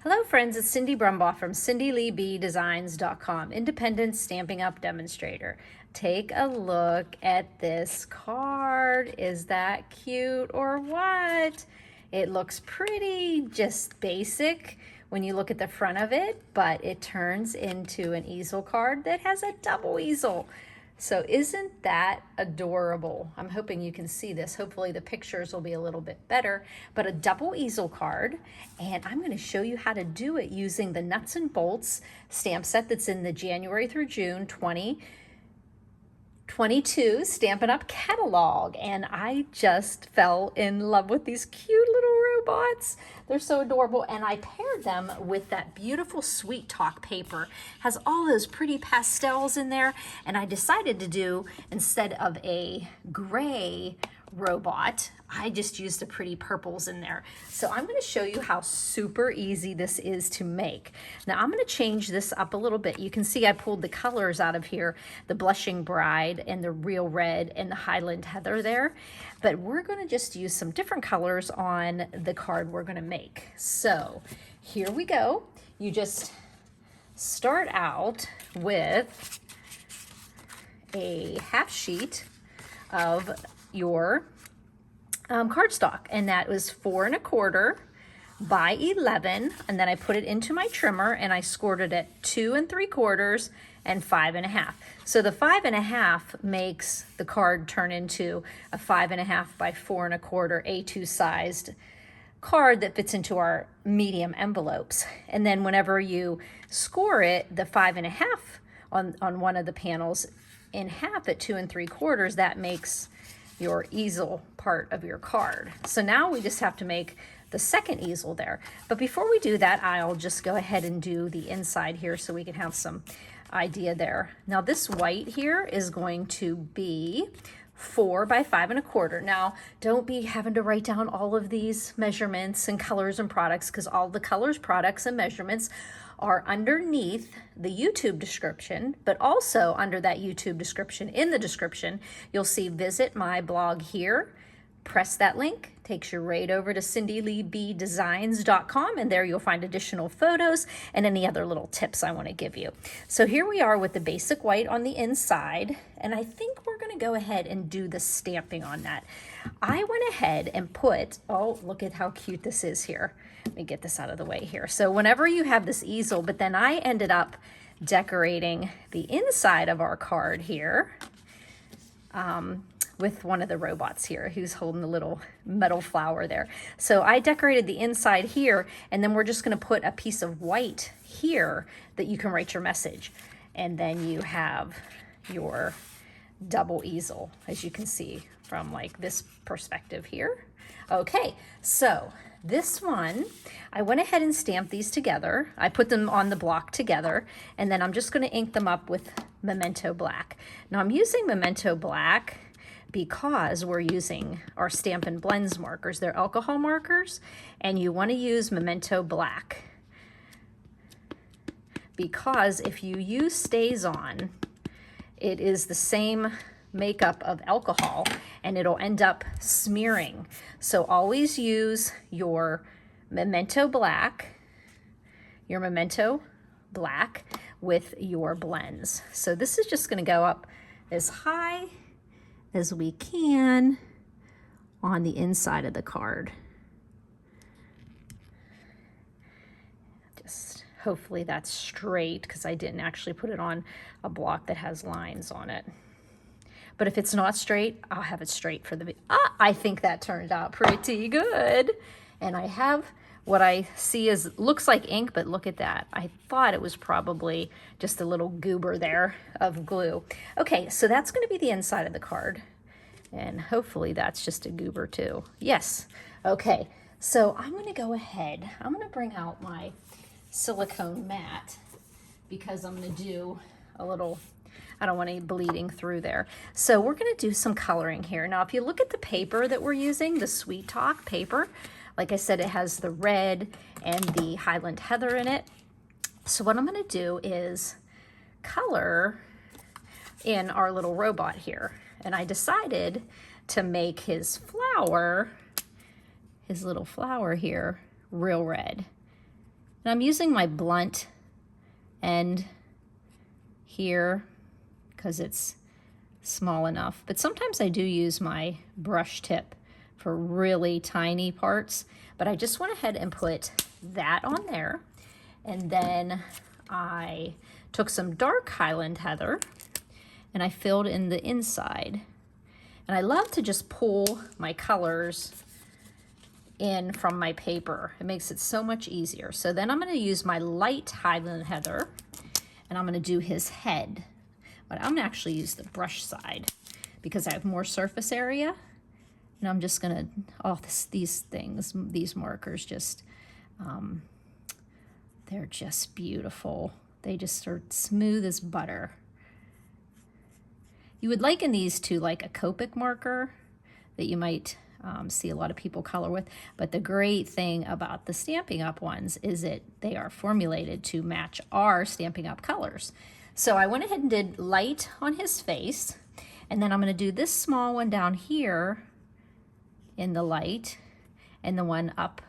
Hello friends, it's Cindy Brumbaugh from CindyLeeBDesigns.com, independent Stampin' Up! Demonstrator. Take a look at this card. Is that cute or what? It looks pretty just basic when you look at the front of it, but it turns into an easel card that has a double easel. So isn't that adorable? I'm hoping you can see this. Hopefully the pictures will be a little bit better, but a double easel card. And I'm going to show you how to do it using the nuts and bolts stamp set that's in the January through June 2022 Stampin' Up! Catalog. And I just fell in love with these cute little robots. They're so adorable, and I paired them with that beautiful Sweet Talk paper. Has all those pretty pastels in there, and I decided to do, instead of a gray robot, I just used the pretty purples in there. So I'm going to show you how super easy this is to make. Now I'm going to change this up a little bit. You can see I pulled the colors out of here, the Blushing Bride and the Real Red and the Highland Heather there. But we're going to just use some different colors on the card we're going to make. So here we go. You just start out with a half sheet of your cardstock, and that was 4 1/4 by 11, and then I put it into my trimmer and I scored it at 2 3/4 and 5 1/2. So the 5 1/2 makes the card turn into a 5 1/2 by 4 1/4 A2 sized card that fits into our medium envelopes. And then whenever you score it, the 5 1/2 on one of the panels in half at 2 3/4, that makes your easel part of your card. So now we just have to make the second easel there. But before we do that, I'll just go ahead and do the inside here so we can have some idea there. Now this white here is going to be 4 by 5 1/4. Now, don't be having to write down all of these measurements and colors and products, because all the colors, products, and measurements are underneath the YouTube description, but also under that YouTube description, in the description, you'll see visit my blog here. Press that link, takes you right over to CindyLeeBDesigns.com, and there you'll find additional photos and any other little tips I want to give you. So here we are with the basic white on the inside, and I think we're going to go ahead and do the stamping on that. I went ahead and put, oh, look at how cute this is here. Let me get this out of the way here. So whenever you have this easel, but then I ended up decorating the inside of our card here with one of the robots here who's holding the little metal flower there. So I decorated the inside here, and then we're just going to put a piece of white here that you can write your message. And then you have your double easel, as you can see from like this perspective here. Okay, so this one, I went ahead and stamped these together. I put them on the block together, and then I'm just going to ink them up with Memento Black. Now I'm using Memento Black because we're using our Stampin' Blends markers. They're alcohol markers, and you want to use Memento Black because if you use StazOn, it is the same makeup of alcohol and it'll end up smearing. So always use your Memento Black with your blends. So this is just going to go up as high as we can on the inside of the card. Just hopefully that's straight, because I didn't actually put it on a block that has lines on it. But if it's not straight, I'll have it straight for the, I think that turned out pretty good. And I have what I see is, looks like ink, but look at that. I thought it was probably just a little goober there of glue. Okay, so that's gonna be the inside of the card. And hopefully that's just a goober too. Yes, okay. So I'm gonna go ahead, I'm gonna bring out my silicone mat because I'm gonna do a little, I don't want any bleeding through there. So we're gonna do some coloring here. Now, if you look at the paper that we're using, the Sweet Talk paper, like I said, it has the red and the Highland Heather in it. So what I'm gonna do is color in our little robot here. And I decided to make his flower, his little flower here, real red. And I'm using my blunt end here because it's small enough. But sometimes I do use my brush tip for really tiny parts. But I just went ahead and put that on there. And then I took some dark Highland Heather and I filled in the inside. And I love to just pull my colors in from my paper. It makes it so much easier. So then I'm going to use my light Highland Heather and I'm going to do his head. But I'm going to actually use the brush side because I have more surface area. And I'm just going to, oh, these markers just, they're just beautiful. They just are smooth as butter. You would liken these to like a Copic marker that you might see a lot of people color with. But the great thing about the Stampin' Up! Ones is that they are formulated to match our Stampin' Up! Colors. So I went ahead and did light on his face. And then I'm going to do this small one down here in the light and the one up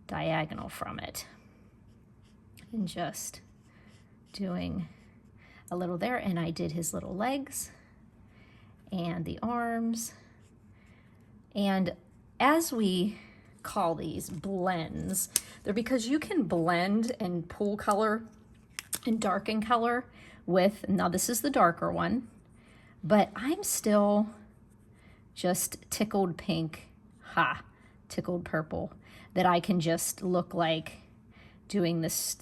diagonal from it. And just doing a little there. And I did his little legs and the arms. And as we call these blends, they're because you can blend and pull color and darken color with, now this is the darker one, but I'm still just tickled pink, tickled purple, that I can just look like doing this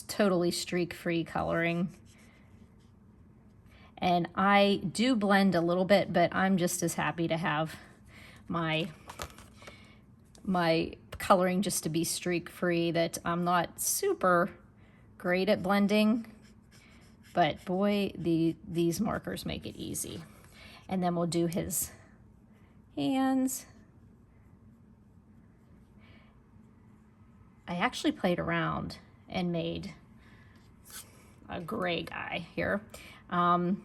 totally streak-free coloring. And I do blend a little bit, but I'm just as happy to have my coloring just to be streak-free, that I'm not super great at blending, but boy, these markers make it easy. And then we'll do his hands. I actually played around and made a gray guy here. And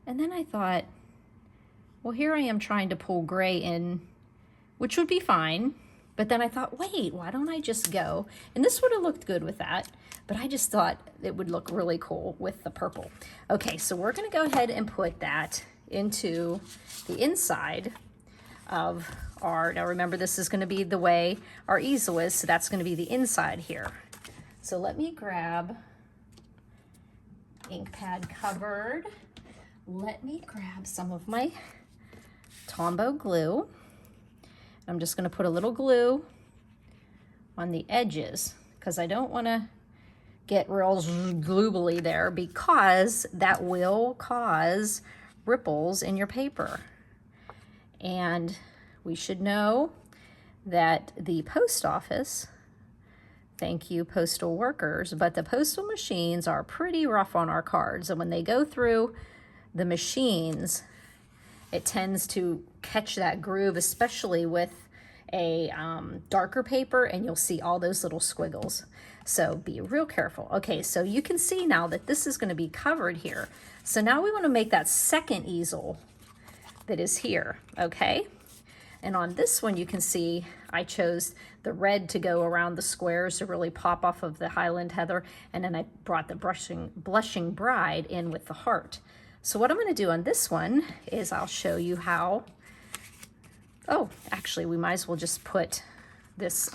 then I thought, well, here I am trying to pull gray in, which would be fine. But then I thought, wait, why don't I just go? And this would have looked good with that, but I just thought it would look really cool with the purple. Okay, so we're gonna go ahead and put that into the inside of our, now remember this is gonna be the way our easel is, so that's gonna be the inside here. So let me grab ink pad covered. Let me grab some of my Tombow glue. I'm just going to put a little glue on the edges because I don't want to get real gloobly there, because that will cause ripples in your paper. And we should know that the post office, thank you postal workers, but the postal machines are pretty rough on our cards. And when they go through the machines, it tends to catch that groove, especially with a darker paper, and you'll see all those little squiggles. So be real careful. Okay, so you can see now that this is going to be covered here. So now we want to make that second easel that is here, okay? And on this one, you can see I chose the red to go around the squares to really pop off of the Highland Heather, and then I brought the Blushing Bride in with the heart. So what I'm going to do on this one is I'll show you how, oh, actually we might as well just put this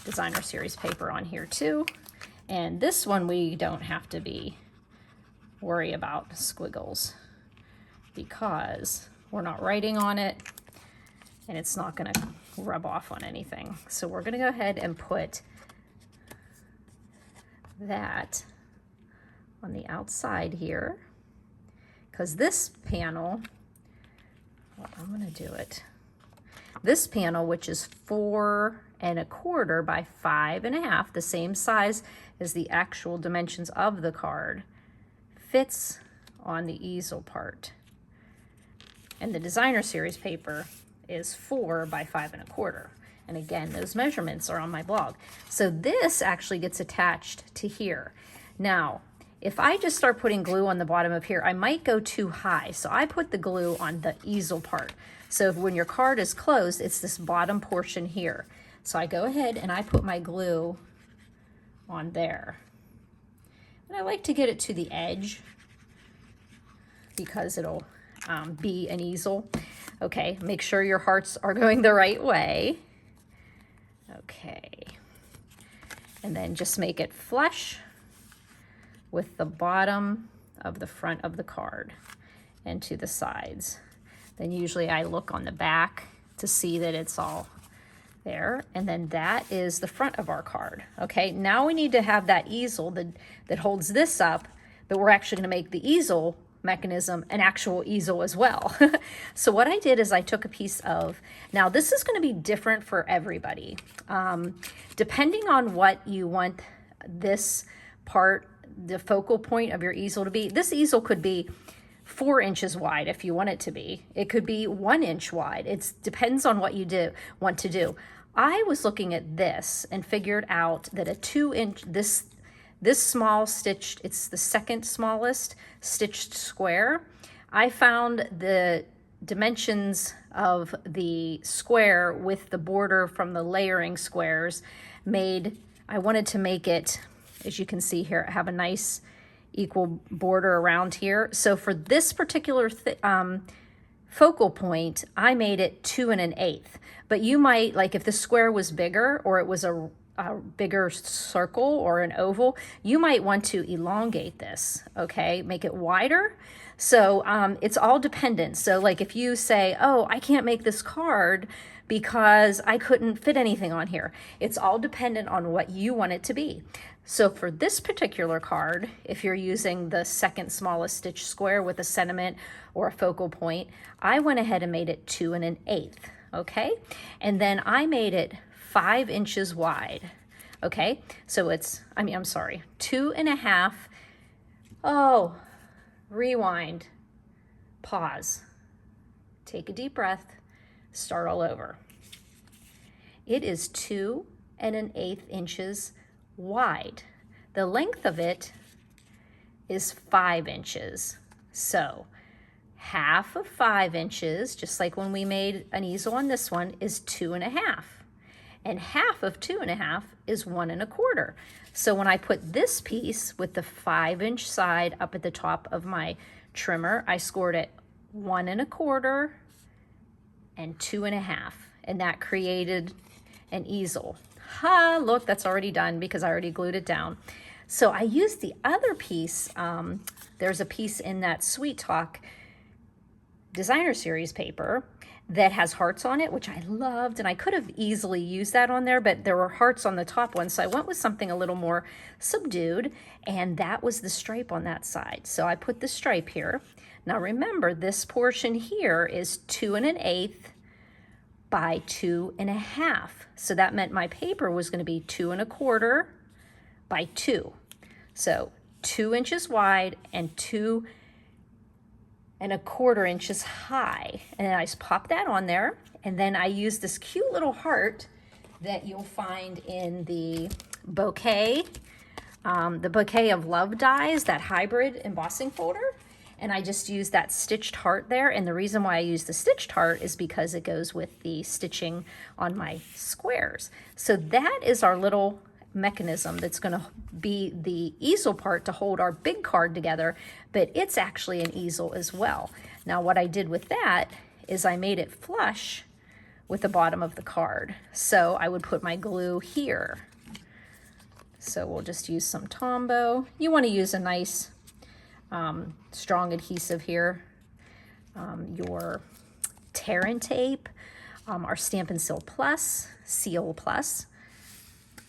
designer series paper on here too. And this one we don't have to worry about squiggles because we're not writing on it and it's not going to rub off on anything. So we're going to go ahead and put that on the outside here. Because this panel, well, I'm going to do it. This panel, which is 4 1/4 by 5 1/2, the same size as the actual dimensions of the card, fits on the easel part. And the designer series paper is 4 by 5 1/4. And again, those measurements are on my blog. So this actually gets attached to here. Now, if I just start putting glue on the bottom of here, I might go too high. So I put the glue on the easel part. So when your card is closed, it's this bottom portion here. So I go ahead and I put my glue on there. And I like to get it to the edge because it'll be an easel. Okay, make sure your hearts are going the right way. Okay, and then just make it flush with the bottom of the front of the card and to the sides. Then usually I look on the back to see that it's all there, and then that is the front of our card. Okay, now we need to have that easel that holds this up, but we're actually going to make the easel mechanism an actual easel as well. So what I did is I took a piece of, now this is going to be different for everybody. Depending on what you want this part, the focal point of your easel to be, this easel could be 4 inches wide if you want it to be. It could be 1 inch wide. It depends on what you want to do. I was looking at this and figured out that a 2-inch, this small stitched, it's the second smallest stitched square. I found the dimensions of the square with the border from the layering squares I wanted to make it, as you can see here, have a nice equal border around here. So for this particular focal point, I made it 2 1/8. But you might, like if the square was bigger or it was a bigger circle or an oval, you might want to elongate this, okay? Make it wider. So it's all dependent. So like if you say, oh, I can't make this card because I couldn't fit anything on here. It's all dependent on what you want it to be. So for this particular card, if you're using the second smallest stitch square with a sentiment or a focal point, I went ahead and made it 2 1/8, okay? And then I made it 5 inches wide, okay? So it's, I'm sorry, 2 1/2. Oh, rewind, pause, take a deep breath, start all over. It is 2 1/8 inches wide. The length of it is 5 inches. So half of 5 inches, just like when we made an easel on this one, is 2 1/2. And half of 2 1/2 is 1 1/4. So when I put this piece with the 5-inch side up at the top of my trimmer, I scored it 1 1/4 and 2 1/2. And that created an easel. Ha, look, that's already done because I already glued it down. So I used the other piece. There's a piece in that Sweet Talk designer series paper that has hearts on it, which I loved, and I could have easily used that on there, but there were hearts on the top one, so I went with something a little more subdued, and that was the stripe on that side. So I put the stripe here. Now remember, this portion here is 2 1/8 by 2 1/2. So that meant my paper was going to be 2 1/4 by 2. So 2 inches wide and 2 1/4 inches high. And then I just pop that on there. And then I use this cute little heart that you'll find in the bouquet of love dies, that hybrid embossing folder. And I just use that stitched heart there. And the reason why I use the stitched heart is because it goes with the stitching on my squares. So that is our little mechanism that's going to be the easel part to hold our big card together, but it's actually an easel as well. Now what I did with that is I made it flush with the bottom of the card. So I would put my glue here. So we'll just use some Tombow. You want to use a nice strong adhesive here. Your tear and tape, our Stampin' Seal Plus, Seal Plus.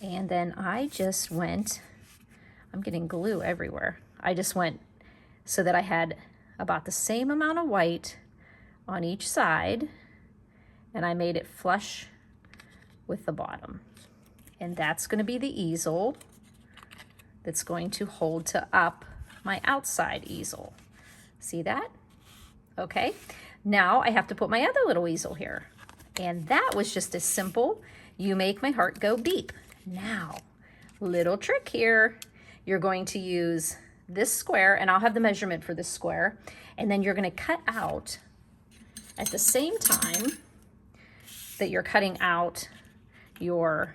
And then I just went, I'm getting glue everywhere. I just went so that I had about the same amount of white on each side, and I made it flush with the bottom. And that's going to be the easel that's going to hold up my outside easel. See that? Okay. Now I have to put my other little easel here. And that was just as simple. You make my heart go beep. Now, little trick here. You're going to use this square, and I'll have the measurement for this square, and then you're going to cut out at the same time that you're cutting out your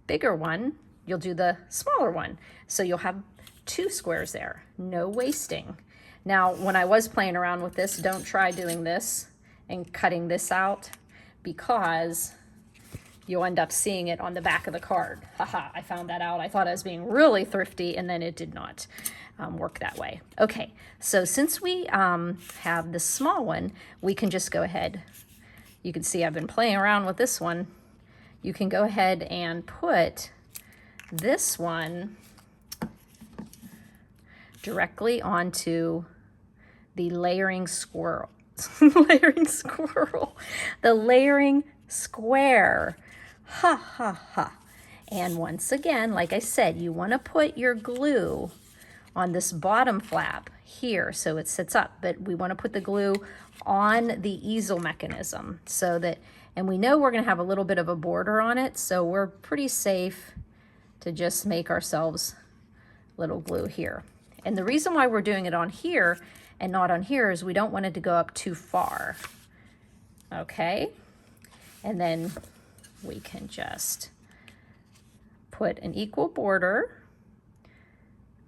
bigger one, you'll do the smaller one. So you'll have 2 squares there, no wasting. Now, when I was playing around with this, don't try doing this and cutting this out, because you'll end up seeing it on the back of the card. Haha, I found that out. I thought I was being really thrifty, and then it did not work that way. Okay, so since we have the small one, we can just go ahead. You can see I've been playing around with this one. You can go ahead and put this one directly onto the layering squirrel. Layering squirrel. The layering square. Ha ha ha. And once again, like I said, you want to put your glue on this bottom flap here so it sits up, but we want to put the glue on the easel mechanism so that, and we know we're going to have a little bit of a border on it, so we're pretty safe to just make ourselves little glue here. And the reason why we're doing it on here and not on here is we don't want it to go up too far. Okay, and then we can just put an equal border,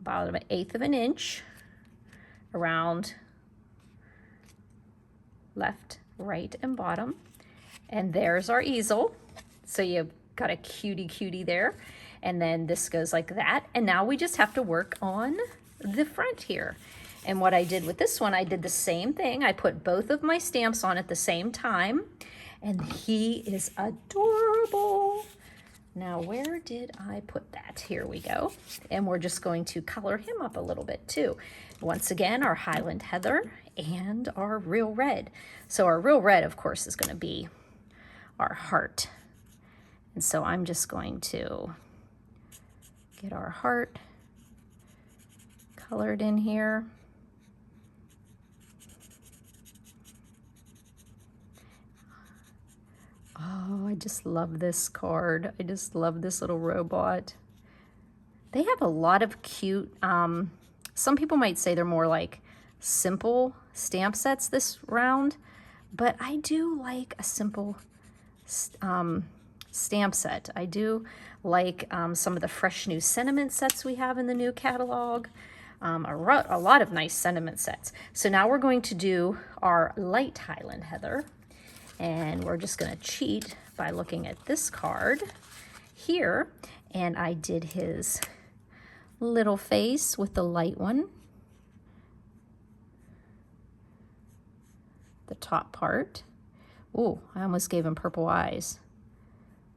about 1/8 of an inch, around left, right, and bottom. And there's our easel. So you've got a cutie there. And then this goes like that. And now we just have to work on the front here. And what I did with this one, I did the same thing. I put both of my stamps on at the same time. And he is adorable. Now, where did I put that? Here we go. And we're just going to color him up a little bit too. Once again, our Highland Heather and our Real Red. So our Real Red, of course, is going to be our heart. And so I'm just going to get our heart colored in here. Oh, I just love this card. I just love this little robot. They have a lot of cute, some people might say they're more like simple stamp sets this round, but I do like a simple stamp set. I do like some of the fresh new sentiment sets we have in the new catalog. A lot of nice sentiment sets. So now we're going to do our light Highland Heather. And we're just going to cheat by looking at this card here. And I did his little face with the light one. The top part. Oh, I almost gave him purple eyes.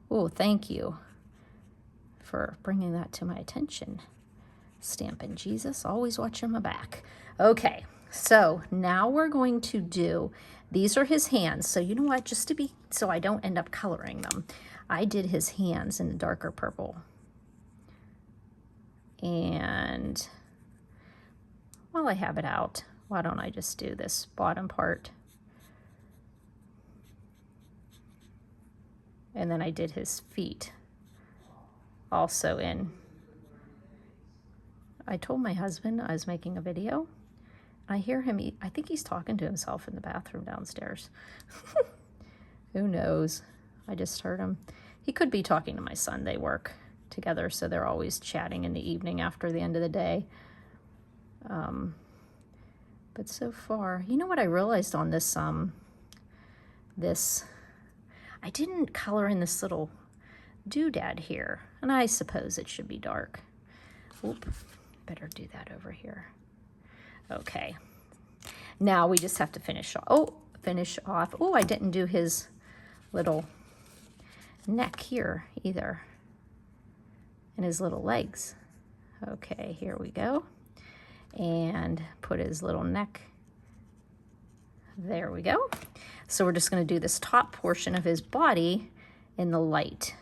Oh, thank you for bringing that to my attention. Stampin' Jesus, always watching my back. Okay, so now we're going to do, these are his hands. So you know what, just to be, so I don't end up coloring them, I did his hands in a darker purple. And while I have it out, why don't I just do this bottom part? And then I did his feet also in. I told my husband I was making a video. I hear him, I think he's talking to himself in the bathroom downstairs. Who knows? I just heard him. He could be talking to my son. They work together, so they're always chatting in the evening after the end of the day. But so far, you know what I realized on this, I didn't color in this little doodad here, and I suppose it should be dark. Oop, better do that over here. Okay, now we just have to finish off. Oh, I didn't do his little neck here either, and his little legs. Okay, here we go. And put his little neck. There we go. So we're just going to do this top portion of his body in the light.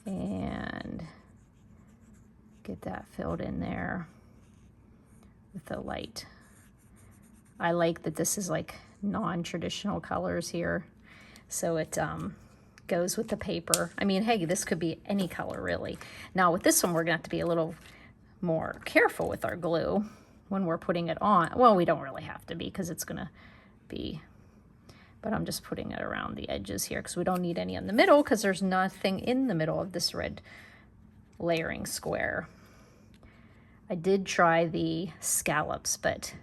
And get that filled in there with the light. I like that this is like non-traditional colors here, so it goes with the paper. I mean, hey, this could be any color really. Now with this one, we're gonna have to be a little more careful with our glue when we're putting it on. Well, we don't really have to be because it's gonna be but I'm just putting it around the edges here because we don't need any in the middle because there's nothing in the middle of this red layering square. I did try the scallops, but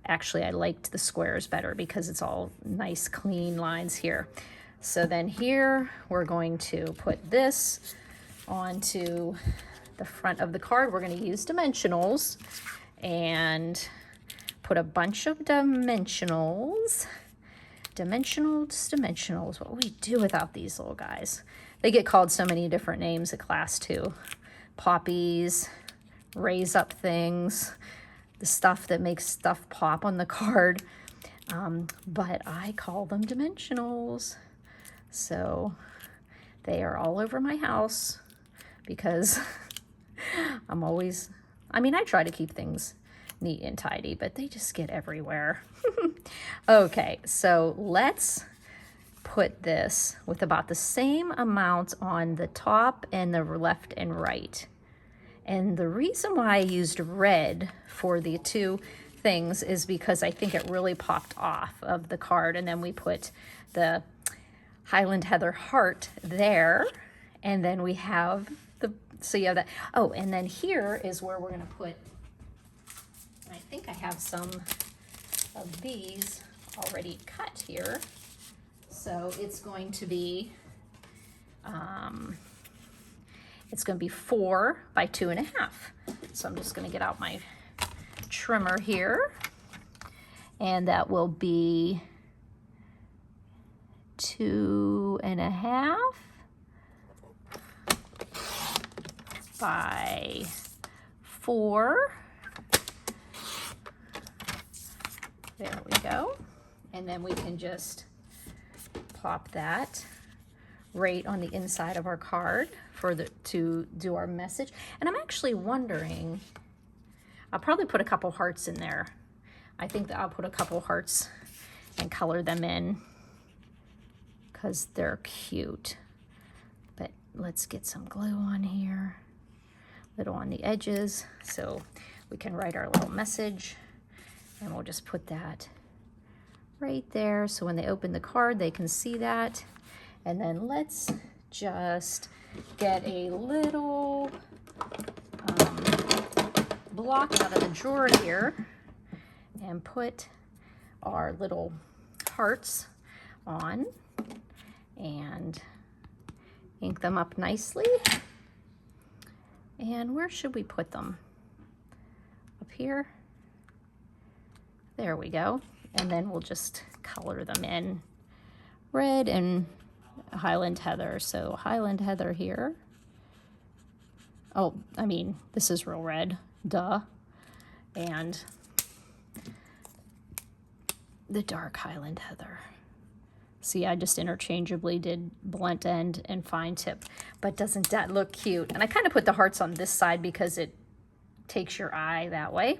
actually I liked the squares better because it's all nice clean lines here. So then here we're going to put this onto the front of the card. We're going to use dimensionals and put a bunch of dimensionals. Dimensionals. What would we do without these little guys? They get called so many different names at class too. Poppies, raise up things, the stuff that makes stuff pop on the card. But I call them dimensionals. So they are all over my house because I'm always, I mean, I try to keep things neat and tidy, but they just get everywhere. Okay, so let's put this with about the same amount on the top and the left and right. And the reason why I used red for the two things is because I think it really popped off of the card. And then we put the Highland Heather heart there. And then we have the, so you have that. Oh, and then here is where we're going to put, I think I have some of these already cut here. So it's going to be, it's going to be 4 by 2.5. So I'm just going to get out my trimmer here, and that will be 2.5 by 4. There we go. And then we can just plop that right on the inside of our card for the to do our message. And I'm actually wondering, I'll probably put a couple hearts in there. I think that I'll put a couple hearts and color them in because they're cute. But let's get some glue on here, little on the edges, so we can write our little message. And we'll just put that right there so when they open the card they can see that. And then let's just get a little block out of the drawer here and put our little hearts on and ink them up nicely. And where should we put them? Up here? There we go. And then we'll just color them in red and Highland Heather. So Highland Heather here. Oh, I mean, this is real red, duh. And the dark Highland Heather. See, I just interchangeably did blunt end and fine tip, but doesn't that look cute? And I kind of put the hearts on this side because it takes your eye that way.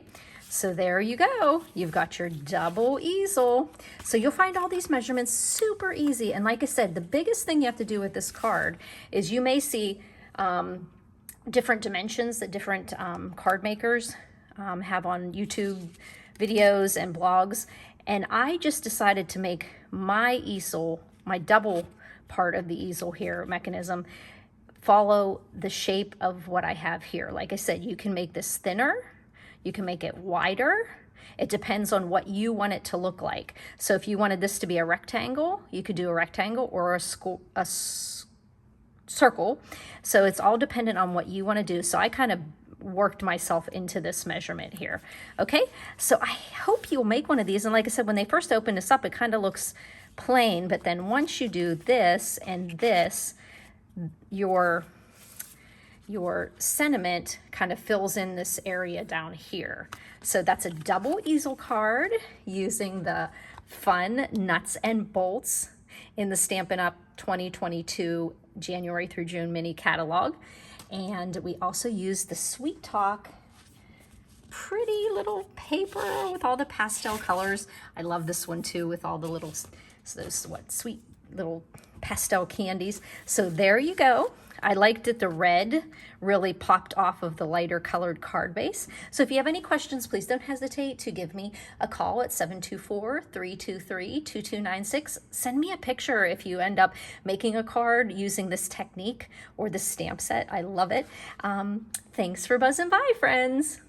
So there you go. You've got your double easel. So you'll find all these measurements super easy. And like I said, the biggest thing you have to do with this card is you may see different dimensions that different card makers have on YouTube videos and blogs. And I just decided to make my easel, my double part of the easel here mechanism, follow the shape of what I have here. Like I said, you can make this thinner. You can make it wider. It depends on what you want it to look like. So if you wanted this to be a rectangle, you could do a rectangle or a circle. So it's all dependent on what you want to do. So I kind of worked myself into this measurement here. Okay, so I hope you'll make one of these. And like I said, when they first open this up, it kind of looks plain. But then once you do this and this, your sentiment kind of fills in this area down here. So that's a double easel card using the fun nuts and bolts in the Stampin' Up! 2022 January through June mini catalog. And we also use the Sweet Talk pretty little paper with all the pastel colors. I love this one too with all the little, so those sweet little pastel candies. So there you go. I liked that the red really popped off of the lighter colored card base. So if you have any questions, please don't hesitate to give me a call at 724-323-2296. Send me a picture if you end up making a card using this technique or the stamp set. I love it. Thanks for buzzing by, friends.